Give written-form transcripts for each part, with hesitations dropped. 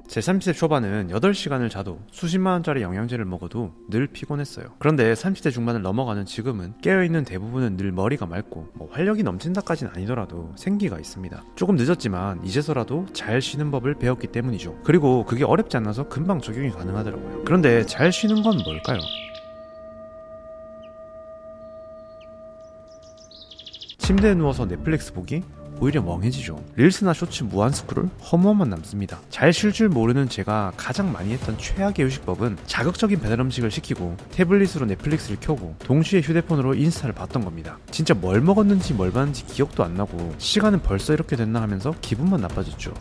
제 30대 초반은 8시간을 자도 수십만원짜리 영양제를 먹어도 늘 피곤했어요. 그런데 30대 중반을 넘어가는 지금은 깨어있는 대부분은 늘 머리가 맑고 활력이 넘친다까진 아니더라도 생기가 있습니다. 조금 늦었지만 이제서라도 잘 쉬는 법을 배웠기 때문이죠. 그리고 그게 어렵지 않아서 금방 적용이 가능하더라고요. 그런데 잘 쉬는 건 뭘까요? 침대에 누워서 넷플릭스 보기? 오히려 멍해지죠. 릴스나 쇼츠 무한 스크롤? 허무함만 남습니다. 잘 쉴 줄 모르는 제가 가장 많이 했던 최악의 휴식법은 자극적인 배달 음식을 시키고 태블릿으로 넷플릭스를 켜고 동시에 휴대폰으로 인스타를 봤던 겁니다. 진짜 뭘 먹었는지 뭘 봤는지 기억도 안 나고 시간은 벌써 이렇게 됐나 하면서 기분만 나빠졌죠.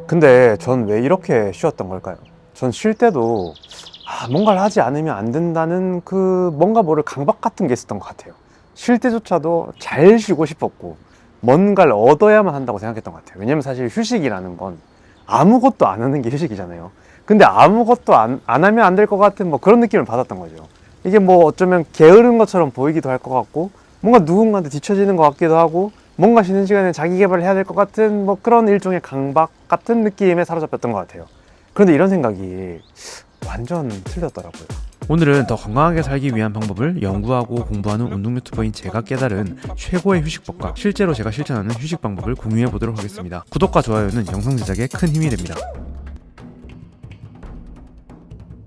근데 전 왜 이렇게 쉬었던 걸까요? 전 쉴 때도 뭔가를 하지 않으면 안 된다는 그 뭔가 모를 강박 같은 게 있었던 것 같아요. 쉴 때조차도 잘 쉬고 싶었고 뭔가를 얻어야만 한다고 생각했던 것 같아요. 왜냐면 사실 휴식이라는 건 아무것도 안 하는 게 휴식이잖아요. 근데 아무것도 안 하면 안 될 것 같은 그런 느낌을 받았던 거죠. 이게 어쩌면 게으른 것처럼 보이기도 할 것 같고 뭔가 누군가한테 뒤처지는 것 같기도 하고 뭔가 쉬는 시간에 자기 개발을 해야 될 것 같은 그런 일종의 강박 같은 느낌에 사로잡혔던 것 같아요. 그런데 이런 생각이 완전 틀렸더라고요. 오늘은 더 건강하게 살기 위한 방법을 연구하고 공부하는 운동 유튜버인 제가 깨달은 최고의 휴식법과 실제로 제가 실천하는 휴식 방법을 공유해 보도록 하겠습니다. 구독과 좋아요는 영상 제작에 큰 힘이 됩니다.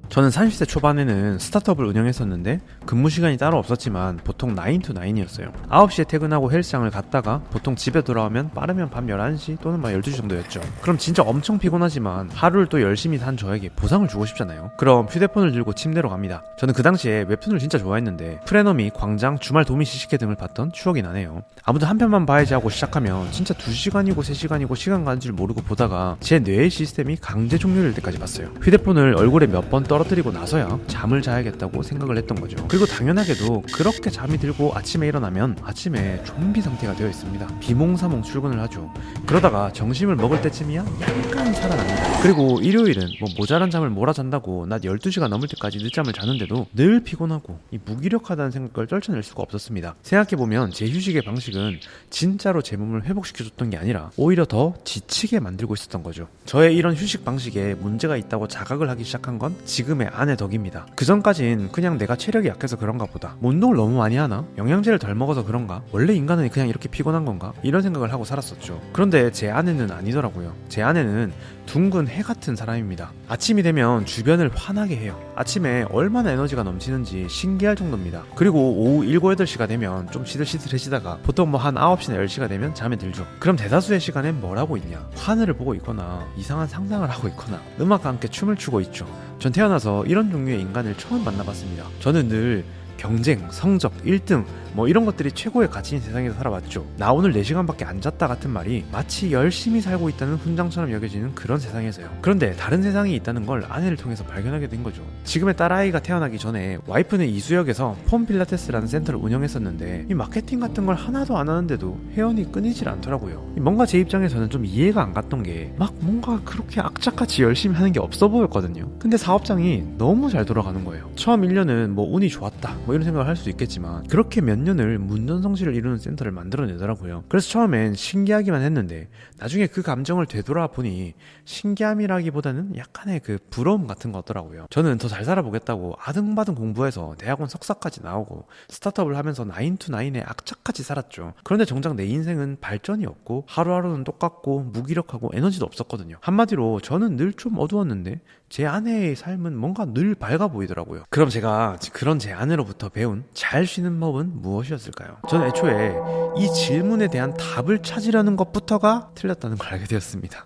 저는 30대 초반에는 스타트업을 운영했었는데 근무 시간이 따로 없었지만 보통 9 to 9이었어요. 9시에 퇴근하고 헬스장을 갔다가 보통 집에 돌아오면 빠르면 밤 11시 또는 12시 정도였죠. 그럼 진짜 엄청 피곤하지만 하루를 또 열심히 산 저에게 보상을 주고 싶잖아요. 그럼 휴대폰을 들고 침대로 갑니다. 저는 그 당시에 웹툰을 진짜 좋아했는데 프레너미, 광장, 주말 도미 시식회 등을 봤던 추억이 나네요. 아무튼 한 편만 봐야지 하고 시작하면 진짜 2시간이고 3시간이고 시간 가는 줄 모르고 보다가 제 뇌의 시스템이 강제 종료될 때까지 봤어요. 휴대폰을 얼굴에 몇 번 떨어뜨리고 나서야 잠을 자야겠다고 생각을 했던 거죠. 그리고 당연하게도 그렇게 잠이 들고 아침에 일어나면 아침에 좀비 상태가 되어 있습니다. 비몽사몽 출근을 하죠. 그러다가 점심을 먹을 때쯤이야 약간 살아납니다. 그리고 일요일은 모자란 잠을 몰아잔다고 낮 12시가 넘을 때까지 늦잠을 자는데도 늘 피곤하고 무기력하다는 생각을 떨쳐낼 수가 없었습니다. 생각해보면 제 휴식의 방식은 진짜로 제 몸을 회복시켜줬던 게 아니라 오히려 더 지치게 만들고 있었던 거죠. 저의 이런 휴식 방식에 문제가 있다고 자각을 하기 시작한 건 지금의 아내 덕입니다. 그 전까진 그냥 내가 체력이 약해서 그런가 보다, 운동을 너무 많이 하나? 영양제를 덜 먹어서 그런가? 원래 인간은 그냥 이렇게 피곤한 건가? 이런 생각을 하고 살았었죠. 그런데 제 아내는 아니더라고요. 제 아내는 둥근 해 같은 사람입니다. 아침이 되면 주변을 환하게 해요. 아침에 얼마나 에너지가 넘치는지 신기할 정도입니다. 그리고 오후 7, 8시가 되면 좀 시들시들해지다가 보통 한 9시나 10시가 되면 잠에 들죠. 그럼 대다수의 시간엔 뭘 하고 있냐? 하늘을 보고 있거나 이상한 상상을 하고 있거나 음악과 함께 춤을 추고 있죠. 전 태어나서 이런 종류의 인간을 처음 만나봤습니다. 저는 늘 경쟁, 성적, 1등 이런 것들이 최고의 가치인 세상에서 살아왔죠. 나 오늘 4시간밖에 안 잤다 같은 말이 마치 열심히 살고 있다는 훈장처럼 여겨지는 그런 세상에서요. 그런데 다른 세상이 있다는 걸 아내를 통해서 발견하게 된 거죠. 지금의 딸아이가 태어나기 전에 와이프는 이수역에서 폼 필라테스라는 센터를 운영했었는데 이 마케팅 같은 걸 하나도 안 하는데도 회원이 끊이질 않더라고요. 뭔가 제 입장에서는 좀 이해가 안 갔던 게 뭔가 그렇게 악착같이 열심히 하는 게 없어 보였거든요. 근데 사업장이 너무 잘 돌아가는 거예요. 처음 1년은 운이 좋았다 이런 생각을 할 수도 있겠지만 그렇게 몇 년을 문전성시를 이루는 센터를 만들어내더라고요. 그래서 처음엔 신기하기만 했는데 나중에 그 감정을 되돌아보니 신기함이라기보다는 약간의 그 부러움 같은 거 같더라고요. 저는 더 잘 살아보겠다고 아등바등 공부해서 대학원 석사까지 나오고 스타트업을 하면서 9 to 9에 악착같이 살았죠. 그런데 정작 내 인생은 발전이 없고 하루하루는 똑같고 무기력하고 에너지도 없었거든요. 한마디로 저는 늘 좀 어두웠는데 제 아내의 삶은 뭔가 늘 밝아 보이더라고요. 그럼 제가 그런 제 아내로부터 배운 잘 쉬는 법은 무엇이었을까요? 저는 애초에 이 질문에 대한 답을 찾으려는 것부터가 틀렸다는 걸 알게 되었습니다.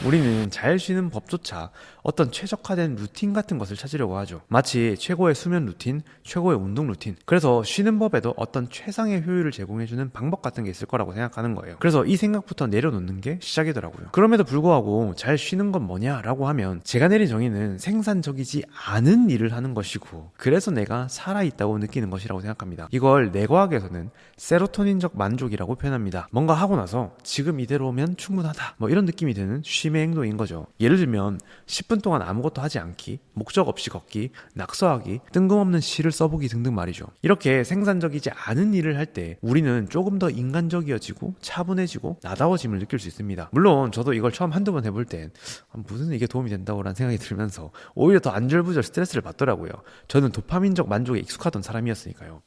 우리는 잘 쉬는 법조차 어떤 최적화된 루틴 같은 것을 찾으려고 하죠. 마치 최고의 수면 루틴, 최고의 운동 루틴. 그래서 쉬는 법에도 어떤 최상의 효율을 제공해주는 방법 같은 게 있을 거라고 생각하는 거예요. 그래서 이 생각부터 내려놓는 게 시작이더라고요. 그럼에도 불구하고 잘 쉬는 건 뭐냐라고 하면 제가 내린 정의는 생산적이지 않은 일을 하는 것이고 그래서 내가 살아있다고 느끼는 것이라고 생각합니다. 이걸 뇌과학에서는 세로토닌적 만족이라고 표현합니다. 뭔가 하고 나서 지금 이대로면 충분하다 이런 느낌이 드는 쉼 취미 행동인 거죠. 예를 들면 10분 동안 아무것도 하지 않기, 목적 없이 걷기, 낙서하기, 뜬금없는 시를 써보기 등등 말이죠. 이렇게 생산적이지 않은 일을 할 때 우리는 조금 더 인간적이어지고 차분해지고 나다워짐을 느낄 수 있습니다. 물론 저도 이걸 처음 한두 번 해볼 땐 무슨 이게 도움이 된다고 라는 생각이 들면서 오히려 더 안절부절 스트레스를 받더라고요. 저는 도파민적 만족에 익숙하던 사람이었으니까요.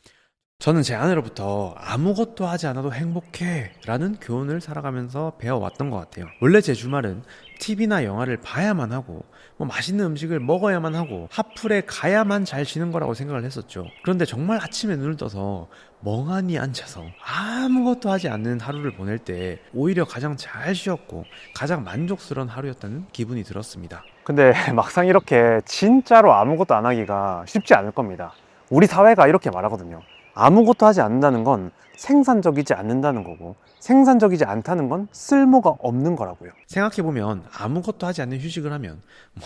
저는 제 아내로부터 아무것도 하지 않아도 행복해 라는 교훈을 살아가면서 배워왔던 것 같아요. 원래 제 주말은 TV나 영화를 봐야만 하고 맛있는 음식을 먹어야만 하고 핫플에 가야만 잘 쉬는 거라고 생각을 했었죠. 그런데 정말 아침에 눈을 떠서 멍하니 앉아서 아무것도 하지 않는 하루를 보낼 때 오히려 가장 잘 쉬었고 가장 만족스러운 하루였다는 기분이 들었습니다. 근데 막상 이렇게 진짜로 아무것도 안 하기가 쉽지 않을 겁니다. 우리 사회가 이렇게 말하거든요. 아무것도 하지 않는다는 건 생산적이지 않는다는 거고, 생산적이지 않다는 건 쓸모가 없는 거라고요. 생각해보면 아무것도 하지 않는 휴식을 하면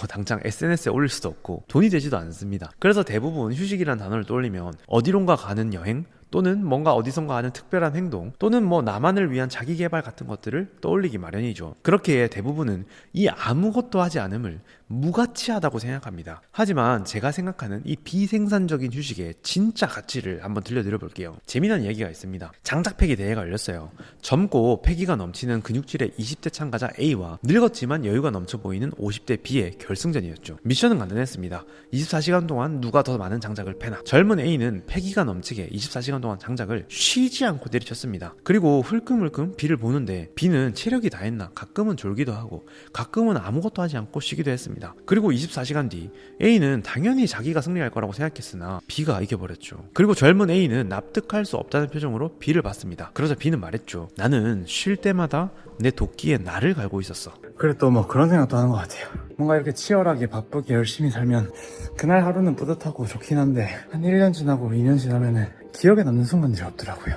당장 SNS에 올릴 수도 없고 돈이 되지도 않습니다. 그래서 대부분 휴식이라는 단어를 떠올리면 어디론가 가는 여행, 또는 뭔가 어디선가 하는 특별한 행동, 또는 나만을 위한 자기 개발 같은 것들을 떠올리기 마련이죠. 그렇게 대부분은 이 아무것도 하지 않음을 무가치하다고 생각합니다. 하지만 제가 생각하는 이 비생산적인 휴식의 진짜 가치를 한번 들려드려 볼게요. 재미난 이야기가 있습니다. 장작패기 대회가 열렸어요. 젊고 패기가 넘치는 근육질의 20대 참가자 A와 늙었지만 여유가 넘쳐 보이는 50대 B의 결승전이었죠. 미션은 간단했습니다. 24시간 동안 누가 더 많은 장작을 패나. 젊은 A는 패기가 넘치게 24시간 동안 장작을 쉬지 않고 내리쳤습니다. 그리고 흘끔흘끔 B를 보는데 B는 체력이 다했나 가끔은 졸기도 하고 가끔은 아무것도 하지 않고 쉬기도 했습니다. 그리고 24시간 뒤 A는 당연히 자기가 승리할 거라고 생각했으나 B가 이겨버렸죠. 그리고 젊은 A는 납득할 수 없다는 표정으로 B를 봤습니다. 그러자 B는 말했죠. 나는 쉴 때마다 내 도끼에 나를 갈고 있었어. 그래 또 그런 생각도 하는 것 같아요. 뭔가 이렇게 치열하게 바쁘게 열심히 살면 그날 하루는 뿌듯하고 좋긴 한데 한 1년 지나고 2년 지나면은 기억에 남는 순간들이 없더라고요.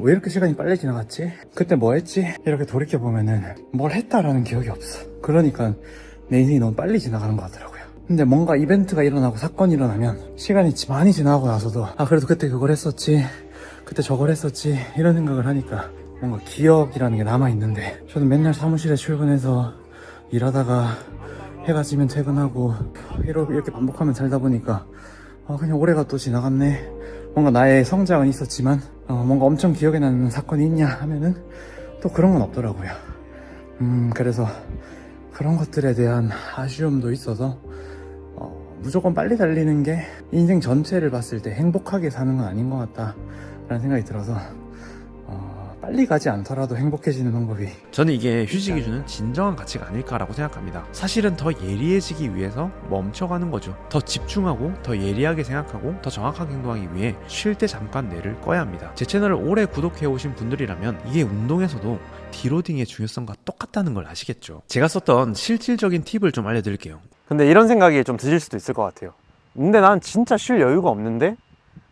왜 이렇게 시간이 빨리 지나갔지? 그때 뭐 했지? 이렇게 돌이켜보면은 뭘 했다라는 기억이 없어. 그러니까 내 인생이 너무 빨리 지나가는 것 같더라고요. 근데 뭔가 이벤트가 일어나고 사건이 일어나면 시간이 많이 지나고 나서도 그래도 그때 그걸 했었지, 그때 저걸 했었지 이런 생각을 하니까 뭔가 기억이라는 게 남아있는데, 저는 맨날 사무실에 출근해서 일하다가 해가 지면 퇴근하고 이렇게 반복하면 살다 보니까 그냥 올해가 또 지나갔네. 뭔가 나의 성장은 있었지만 뭔가 엄청 기억에 남는 사건이 있냐 하면은 또 그런 건 없더라고요. 그래서 그런 것들에 대한 아쉬움도 있어서 무조건 빨리 달리는 게 인생 전체를 봤을 때 행복하게 사는 건 아닌 것 같다라는 생각이 들어서 빨리 가지 않더라도 행복해지는 방법이, 저는 이게 휴식이 주는 진정한 가치가 아닐까라고 생각합니다. 사실은 더 예리해지기 위해서 멈춰가는 거죠. 더 집중하고 더 예리하게 생각하고 더 정확하게 행동하기 위해 쉴 때 잠깐 뇌를 꺼야 합니다. 제 채널을 오래 구독해오신 분들이라면 이게 운동에서도 디로딩의 중요성과 똑같다는 걸 아시겠죠. 제가 썼던 실질적인 팁을 좀 알려드릴게요. 근데 이런 생각이 좀 드실 수도 있을 것 같아요. 근데 난 진짜 쉴 여유가 없는데?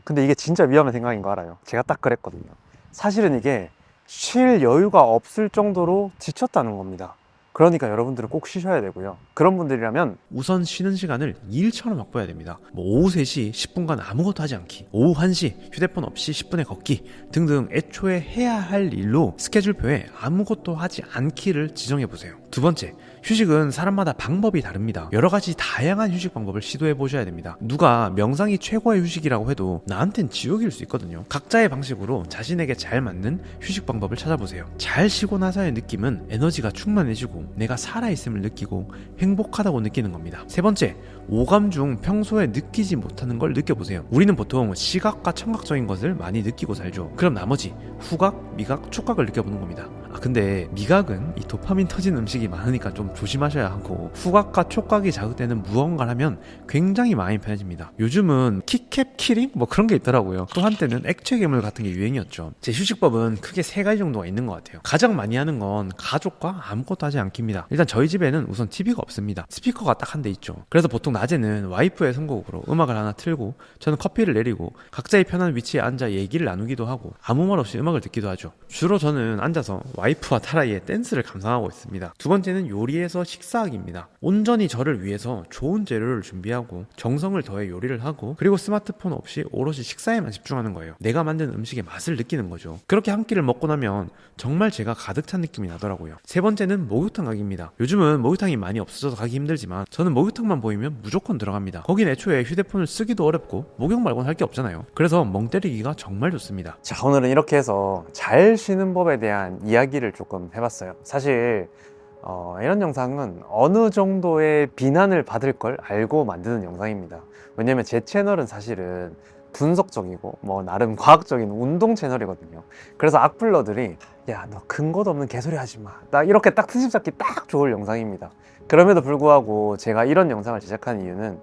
근데 이게 진짜 위험한 생각인 거 알아요. 제가 딱 그랬거든요. 사실은 이게 쉴 여유가 없을 정도로 지쳤다는 겁니다. 그러니까 여러분들은 꼭 쉬셔야 되고요. 그런 분들이라면 우선 쉬는 시간을 일처럼 바꿔야 됩니다. 오후 3시 10분간 아무것도 하지 않기, 오후 1시 휴대폰 없이 10분의 걷기 등등 애초에 해야 할 일로 스케줄표에 아무것도 하지 않기를 지정해보세요. 두 번째, 휴식은 사람마다 방법이 다릅니다. 여러 가지 다양한 휴식 방법을 시도해 보셔야 됩니다. 누가 명상이 최고의 휴식이라고 해도 나한텐 지옥일 수 있거든요. 각자의 방식으로 자신에게 잘 맞는 휴식 방법을 찾아보세요. 잘 쉬고 나서의 느낌은 에너지가 충만해지고 내가 살아있음을 느끼고 행복하다고 느끼는 겁니다. 세 번째, 오감 중 평소에 느끼지 못하는 걸 느껴보세요. 우리는 보통 시각과 청각적인 것을 많이 느끼고 살죠. 그럼 나머지 후각, 미각, 촉각을 느껴보는 겁니다. 근데 미각은 이 도파민 터진 음식이 많으니까 좀 조심하셔야 하고, 후각과 촉각이 자극되는 무언가를 하면 굉장히 많이 편해집니다. 요즘은 키캡 키링? 그런 게 있더라고요. 또 한때는 액체 괴물 같은 게 유행이었죠. 제 휴식법은 크게 3가지 정도가 있는 것 같아요. 가장 많이 하는 건 가족과 아무것도 하지 않기입니다. 일단 저희 집에는 우선 TV가 없습니다. 스피커가 딱 한 대 있죠. 그래서 보통 낮에는 와이프의 선곡으로 음악을 하나 틀고 저는 커피를 내리고 각자의 편한 위치에 앉아 얘기를 나누기도 하고 아무 말 없이 음악을 듣기도 하죠. 주로 저는 앉아서 와이프와 타라이의 댄스를 감상하고 있습니다. 두 번째는 요리에서 식사하기입니다. 온전히 저를 위해서 좋은 재료를 준비하고 정성을 더해 요리를 하고 그리고 스마트폰 없이 오롯이 식사에만 집중하는 거예요. 내가 만든 음식의 맛을 느끼는 거죠. 그렇게 한 끼를 먹고 나면 정말 제가 가득 찬 느낌이 나더라고요. 세 번째는 목욕탕 가기입니다. 요즘은 목욕탕이 많이 없어져서 가기 힘들지만 저는 목욕탕만 보이면 무조건 들어갑니다. 거긴 애초에 휴대폰을 쓰기도 어렵고 목욕 말고는 할 게 없잖아요. 그래서 멍 때리기가 정말 좋습니다. 자, 오늘은 이렇게 해서 잘 쉬는 법에 대한 이야기를 조금 해봤어요. 사실 이런 영상은 어느 정도의 비난을 받을 걸 알고 만드는 영상입니다. 왜냐면 제 채널은 사실은 분석적이고 뭐 나름 과학적인 운동 채널이거든요. 그래서 악플러들이 야, 너 근거도 없는 개소리 하지 마, 딱 이렇게 딱 트집 잡기 딱 좋을 영상입니다. 그럼에도 불구하고 제가 이런 영상을 제작한 이유는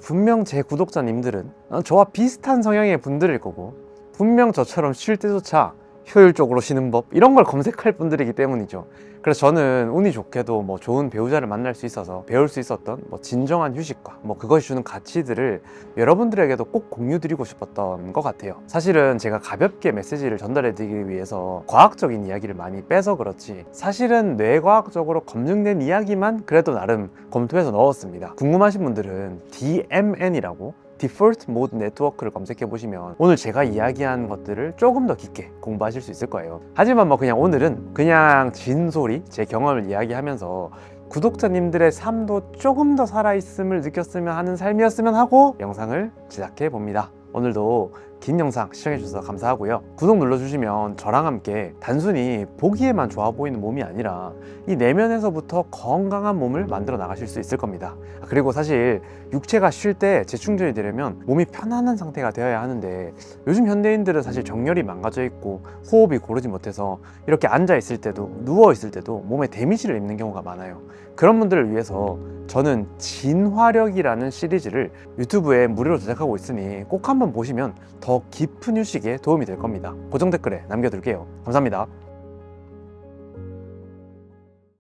분명 제 구독자님들은 저와 비슷한 성향의 분들일 거고 분명 저처럼 쉴 때조차 효율적으로 쉬는 법 이런 걸 검색할 분들이기 때문이죠. 그래서 저는 운이 좋게도 뭐 좋은 배우자를 만날 수 있어서 배울 수 있었던 뭐 진정한 휴식과 뭐 그것이 주는 가치들을 여러분들에게도 꼭 공유드리고 싶었던 것 같아요. 사실은 제가 가볍게 메시지를 전달해 드리기 위해서 과학적인 이야기를 많이 빼서 그렇지 사실은 뇌과학적으로 검증된 이야기만 그래도 나름 검토해서 넣었습니다. 궁금하신 분들은 DMN이라고 Default Mode Network를 검색해 보시면 오늘 제가 이야기한 것들을 조금 더 깊게 공부하실 수 있을 거예요. 하지만 뭐 그냥 오늘은 그냥 진소리, 제 경험을 이야기하면서 구독자님들의 삶도 조금 더 살아있음을 느꼈으면 하는 삶이었으면 하고 영상을 제작해 봅니다. 오늘도 긴 영상 시청해주셔서 감사하고요. 구독 눌러주시면 저랑 함께 단순히 보기에만 좋아 보이는 몸이 아니라 이 내면에서부터 건강한 몸을 만들어 나가실 수 있을 겁니다. 그리고 사실 육체가 쉴 때 재충전이 되려면 몸이 편안한 상태가 되어야 하는데 요즘 현대인들은 사실 정렬이 망가져 있고 호흡이 고르지 못해서 이렇게 앉아 있을 때도 누워 있을 때도 몸에 데미지를 입는 경우가 많아요. 그런 분들을 위해서 저는 진화력이라는 시리즈를 유튜브에 무료로 제작하고 있으니 꼭 한번 보시면 더 깊은 휴식에 도움이 될 겁니다. 고정 댓글에 남겨둘게요. 감사합니다.